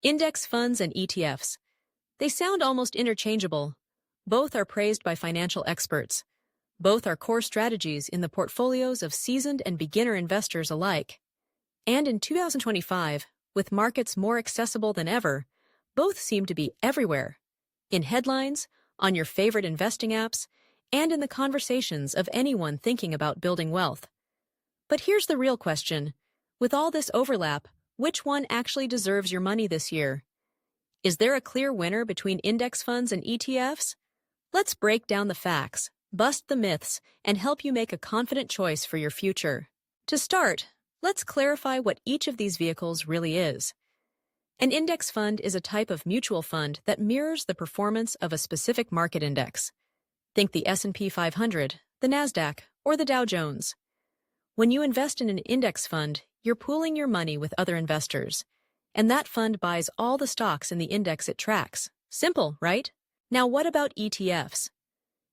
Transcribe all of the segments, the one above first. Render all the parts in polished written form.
Index funds and ETFs. They sound almost interchangeable. Both are praised by financial experts. Both are core strategies in the portfolios of seasoned and beginner investors alike. And in 2025, with markets more accessible than ever, both seem to be everywhere. In headlines, on your favorite investing apps, and in the conversations of anyone thinking about building wealth. But here's the real question. With all this overlap, which one actually deserves your money this year? Is there a clear winner between index funds and ETFs? Let's break down the facts, bust the myths, and help you make a confident choice for your future. To start, let's clarify what each of these vehicles really is. An index fund is a type of mutual fund that mirrors the performance of a specific market index. Think the S&P 500, the NASDAQ, or the Dow Jones. When you invest in an index fund, you're pooling your money with other investors, and that fund buys all the stocks in the index it tracks. Simple, right? Now what about ETFs?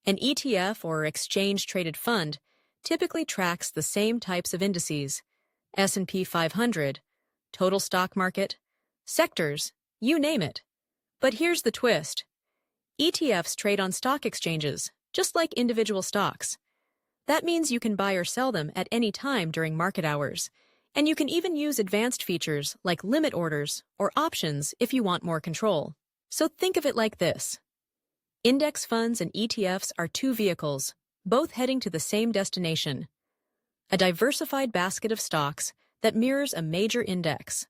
An ETF, or exchange-traded fund, typically tracks the same types of indices: S&P 500, total stock market, sectors, you name it. But here's the twist. ETFs trade on stock exchanges, just like individual stocks. That means you can buy or sell them at any time during market hours, and you can even use advanced features like limit orders or options if you want more control. So think of it like this. Index funds and ETFs are two vehicles, both heading to the same destination: a diversified basket of stocks that mirrors a major index.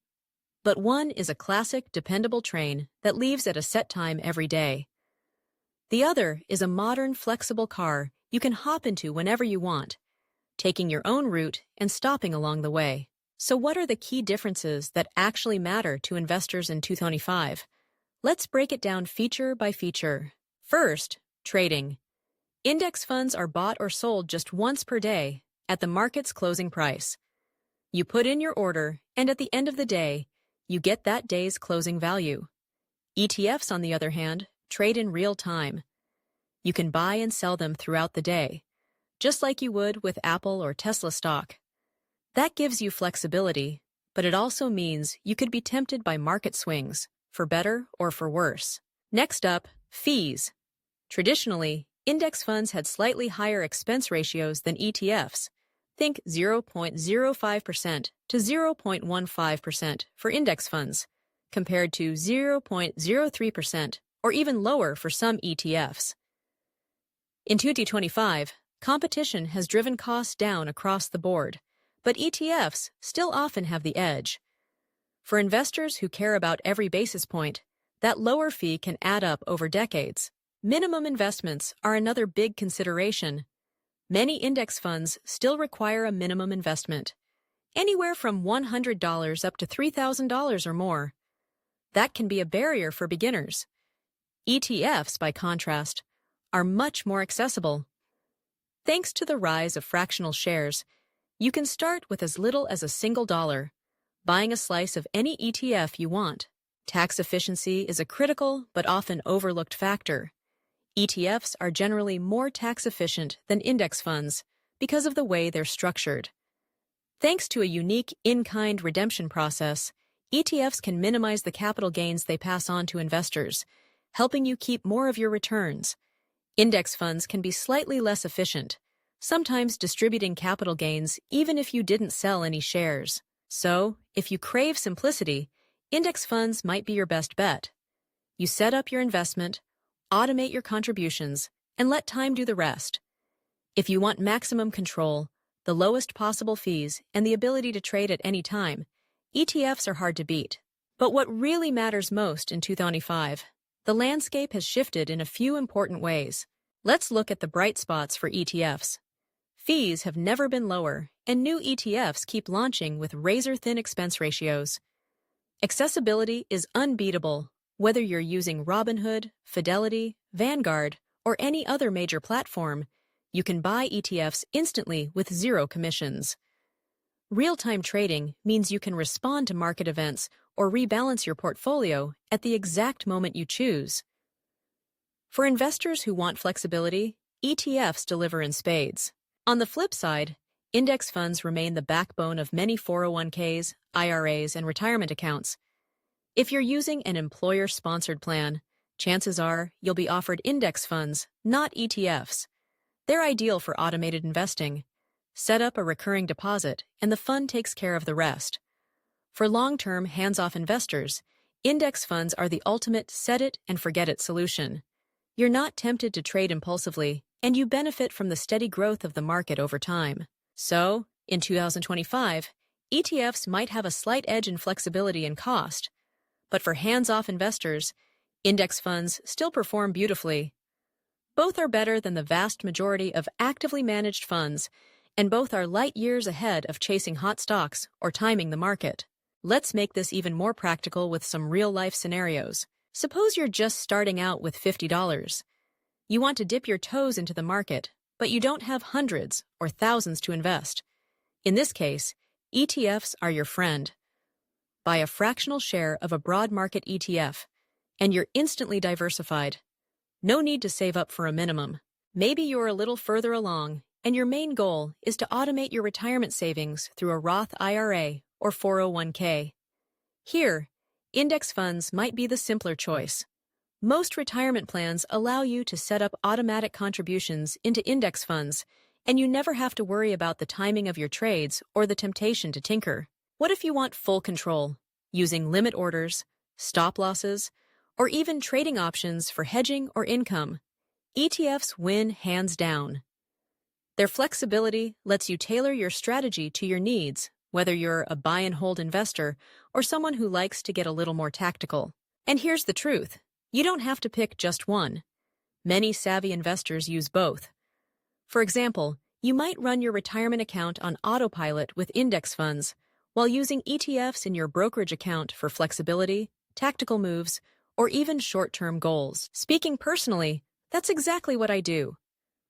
But one is a classic, dependable train that leaves at a set time every day. The other is a modern, flexible car you can hop into whenever you want, taking your own route and stopping along the way. So what are the key differences that actually matter to investors in 2025? Let's break it down feature by feature. First, trading. Index funds are bought or sold just once per day at the market's closing price. You put in your order, and at the end of the day, you get that day's closing value. ETFs, on the other hand, trade in real time. You can buy and sell them throughout the day, just like you would with Apple or Tesla stock. That gives you flexibility, but it also means you could be tempted by market swings, for better or for worse. Next up, fees. Traditionally, index funds had slightly higher expense ratios than ETFs. Think 0.05% to 0.15% for index funds, compared to 0.03% or even lower for some ETFs. In 2025, competition has driven costs down across the board, but ETFs still often have the edge. For investors who care about every basis point, that lower fee can add up over decades. Minimum investments are another big consideration. Many index funds still require a minimum investment, anywhere from $100 up to $3,000 or more. That can be a barrier for beginners. ETFs, by contrast, are much more accessible. Thanks to the rise of fractional shares, you can start with as little as $1, buying a slice of any ETF you want. Tax efficiency is a critical but often overlooked factor. ETFs are generally more tax efficient than index funds because of the way they're structured. Thanks to a unique in-kind redemption process, ETFs can minimize the capital gains they pass on to investors, helping you keep more of your returns. Index funds can be slightly less efficient, sometimes distributing capital gains even if you didn't sell any shares. So, if you crave simplicity, index funds might be your best bet. You set up your investment, automate your contributions, and let time do the rest. If you want maximum control, the lowest possible fees, and the ability to trade at any time, ETFs are hard to beat. But what really matters most in 2025, the landscape has shifted in a few important ways. Let's look at the bright spots for ETFs. Fees have never been lower, and new ETFs keep launching with razor-thin expense ratios. Accessibility is unbeatable, whether you're using Robinhood, Fidelity, Vanguard, or any other major platform. You can buy ETFs instantly with zero commissions. Real-time trading means you can respond to market events or rebalance your portfolio at the exact moment you choose. For investors who want flexibility, ETFs deliver in spades. On the flip side, index funds remain the backbone of many 401ks, IRAs, and retirement accounts. If you're using an employer-sponsored plan, chances are you'll be offered index funds, not ETFs. They're ideal for automated investing. Set up a recurring deposit, and the fund takes care of the rest. For long-term, hands-off investors, index funds are the ultimate set-it-and-forget-it solution. You're not tempted to trade impulsively, and you benefit from the steady growth of the market over time. So, in 2025, ETFs might have a slight edge in flexibility and cost. But for hands-off investors, index funds still perform beautifully. Both are better than the vast majority of actively managed funds, and both are light years ahead of chasing hot stocks or timing the market. Let's make this even more practical with some real-life scenarios. Suppose you're just starting out with $50. You want to dip your toes into the market, but you don't have hundreds or thousands to invest. In this case, ETFs are your friend. Buy a fractional share of a broad market ETF, and you're instantly diversified. No need to save up for a minimum. Maybe you're a little further along, and your main goal is to automate your retirement savings through a Roth IRA or 401k. Here, index funds might be the simpler choice. Most retirement plans allow you to set up automatic contributions into index funds, and you never have to worry about the timing of your trades or the temptation to tinker. What if you want full control, using limit orders, stop losses, or even trading options for hedging or income? ETFs win hands down. Their flexibility lets you tailor your strategy to your needs, whether you're a buy-and-hold investor or someone who likes to get a little more tactical. And here's the truth. You don't have to pick just one. Many savvy investors use both. For example, you might run your retirement account on autopilot with index funds, while using ETFs in your brokerage account for flexibility, tactical moves, or even short-term goals. Speaking personally, that's exactly what I do.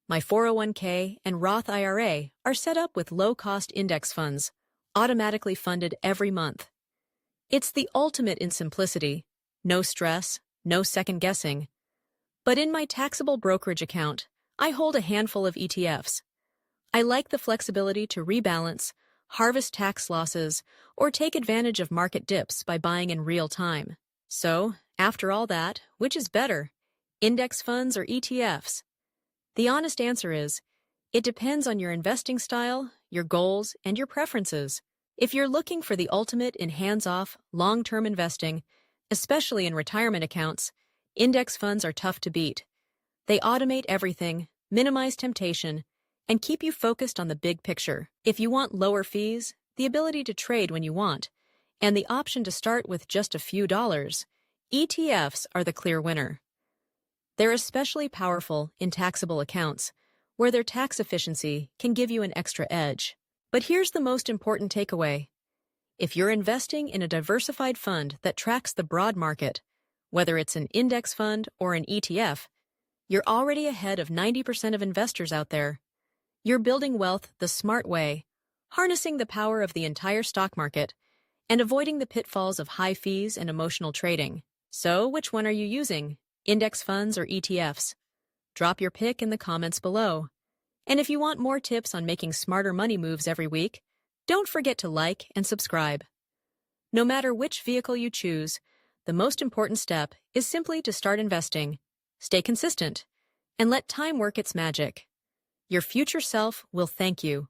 My 401k and Roth IRA are set up with low-cost index funds, automatically funded every month. It's the ultimate in simplicity. No stress, no second-guessing. But in my taxable brokerage account, I hold a handful of ETFs. I like the flexibility to rebalance, harvest tax losses, or take advantage of market dips by buying in real time. So, after all that, which is better, index funds or ETFs? The honest answer is, it depends on your investing style, your goals, and your preferences. If you're looking for the ultimate in hands-off, long-term investing, especially in retirement accounts, index funds are tough to beat. They automate everything, minimize temptation, and keep you focused on the big picture. If you want lower fees, the ability to trade when you want, and the option to start with just a few dollars, ETFs are the clear winner. They're especially powerful in taxable accounts, where their tax efficiency can give you an extra edge. But here's the most important takeaway. If you're investing in a diversified fund that tracks the broad market, whether it's an index fund or an ETF, you're already ahead of 90% of investors out there. You're building wealth the smart way, harnessing the power of the entire stock market, and avoiding the pitfalls of high fees and emotional trading. So, which one are you using? Index funds or ETFs? Drop your pick in the comments below. And if you want more tips on making smarter money moves every week, don't forget to like and subscribe. No matter which vehicle you choose, the most important step is simply to start investing, stay consistent, and let time work its magic. Your future self will thank you.